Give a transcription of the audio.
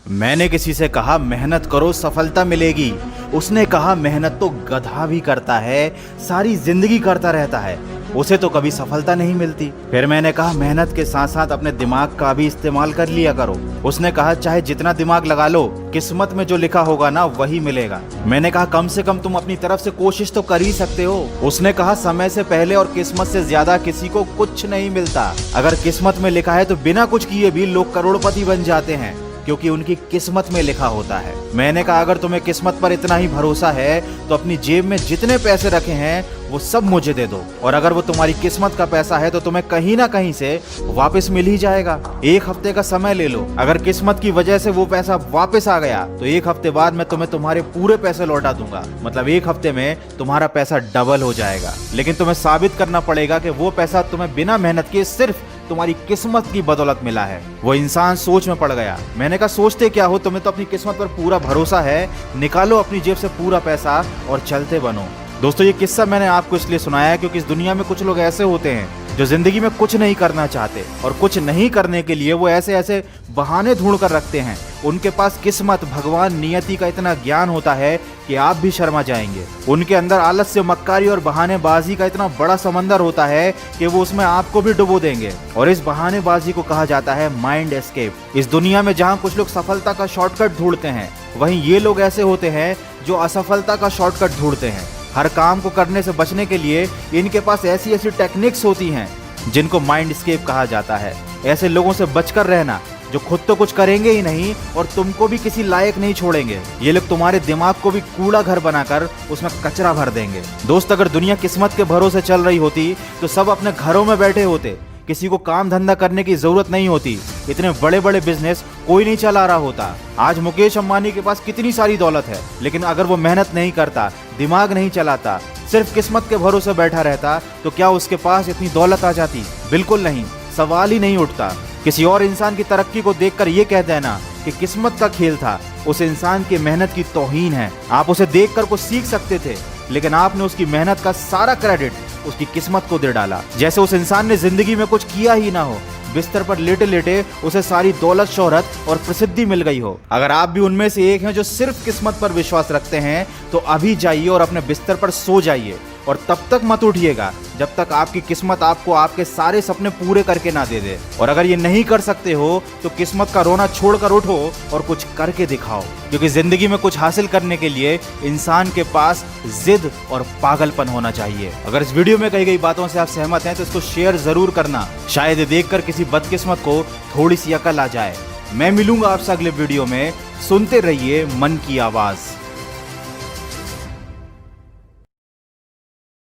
मैंने किसी से कहा मेहनत करो सफलता मिलेगी। उसने कहा मेहनत तो गधा भी करता है, सारी जिंदगी करता रहता है, उसे तो कभी सफलता नहीं मिलती। फिर मैंने कहा मेहनत के साथ साथ अपने दिमाग का भी इस्तेमाल कर लिया करो। उसने कहा चाहे जितना दिमाग लगा लो, किस्मत में जो लिखा होगा ना वही मिलेगा। मैंने कहा कम से कम तुम अपनी तरफ से कोशिश तो कर ही सकते हो। उसने कहा समय से पहले और किस्मत से ज्यादा किसी को कुछ नहीं मिलता। अगर किस्मत में लिखा है तो बिना कुछ किए भी लोग करोड़पति बन जाते हैं, क्योंकि उनकी किस्मत में लिखा होता है। मैंने कहा अगर तुम्हें किस्मत पर इतना ही भरोसा है तो अपनी जेब में जितने पैसे रखे हैं वो सब मुझे दे दो, और अगर वो तुम्हारी किस्मत का पैसा है तो तुम्हें कहीं ना कहीं से वापस मिल ही जाएगा। एक हफ्ते का समय ले लो, अगर किस्मत की वजह से वो पैसा वापस आ गया तो एक हफ्ते बाद मैं तुम्हें तुम्हारे पूरे पैसे लौटा दूंगा। मतलब एक हफ्ते में तुम्हारा पैसा डबल हो जाएगा। लेकिन तुम्हें साबित करना पड़ेगा कि वो पैसा तुम्हें बिना मेहनत के सिर्फ तुम्हारी किस्मत की बदौलत मिला है। वो इंसान सोच में पड़ गया। मैंने कहा सोचते क्या हो, तुम्हें तो अपनी किस्मत पर पूरा भरोसा है, निकालो अपनी जेब से पूरा पैसा और चलते बनो। दोस्तों ये किस्सा मैंने आपको इसलिए सुनाया है क्योंकि इस दुनिया में कुछ लोग ऐसे होते हैं जो जिंदगी में कुछ नहीं करना चाहते, और कुछ नहीं करने के लिए वो ऐसे ऐसे बहाने ढूंढ कर रखते हैं। उनके पास किस्मत, भगवान, नियति का इतना ज्ञान होता है कि आप भी शर्मा जाएंगे। उनके अंदर आलस्य, मक्कारी और बहानेबाजी का इतना बड़ा समंदर होता है कि वो उसमें आपको भी डुबो देंगे। और इस बहानेबाजी को कहा जाता है माइंड एस्केप। इस दुनिया में जहाँ कुछ लोग सफलता का शॉर्टकट ढूंढते हैं, वहीं ये लोग ऐसे होते हैं जो असफलता का शॉर्टकट ढूंढते हैं। हर काम को करने से बचने के लिए इनके पास ऐसी ऐसी टेक्निक्स होती हैं जिनको माइंड एस्केप कहा जाता है। ऐसे लोगों से बचकर रहना जो खुद तो कुछ करेंगे ही नहीं और तुमको भी किसी लायक नहीं छोड़ेंगे। ये लोग तुम्हारे दिमाग को भी कूड़ा घर बनाकर उसमें कचरा भर देंगे। दोस्त अगर दुनिया किस्मत के भरोसे चल रही होती तो सब अपने घरों में बैठे होते, किसी को काम धंधा करने की जरूरत नहीं होती, इतने बड़े बड़े बिजनेस कोई नहीं चला रहा होता। आज मुकेश अंबानी के पास कितनी सारी दौलत है, लेकिन अगर वो मेहनत नहीं करता, दिमाग नहीं चलाता, सिर्फ किस्मत के भरोसे बैठा रहता तो क्या उसके पास इतनी दौलत आ जाती? बिल्कुल नहीं, सवाल ही नहीं उठता। किसी और इंसान की तरक्की को देखकर ये कह देना कि किस्मत का खेल था, उस इंसान की मेहनत की तौहीन है। आप उसे देखकर कुछ सीख सकते थे, लेकिन आपने उसकी मेहनत का सारा क्रेडिट उसकी किस्मत को दे डाला। जैसे उस इंसान ने जिंदगी में कुछ किया ही ना हो, बिस्तर पर लेटे लेटे उसे सारी दौलत, शोहरत और प्रसिद्धि मिल गई हो। अगर आप भी उनमें से एक हैं जो सिर्फ किस्मत पर विश्वास रखते हैं तो अभी जाइए और अपने बिस्तर पर सो जाइए, और तब तक मत उठिएगा जब तक आपकी किस्मत आपको आपके सारे सपने पूरे करके ना दे दे। और अगर ये नहीं कर सकते हो तो किस्मत का रोना छोड़कर उठो और कुछ करके दिखाओ, क्योंकि जिंदगी में कुछ हासिल करने के लिए इंसान के पास जिद और पागलपन होना चाहिए। अगर इस वीडियो में कही गई बातों से आप सहमत हैं तो इसको शेयर जरूर करना, शायद देखकर किसी बदकिस्मत को थोड़ी सी अकल आ जाए। मैं मिलूंगा आपसे अगले वीडियो में। सुनते रहिए मन की आवाज।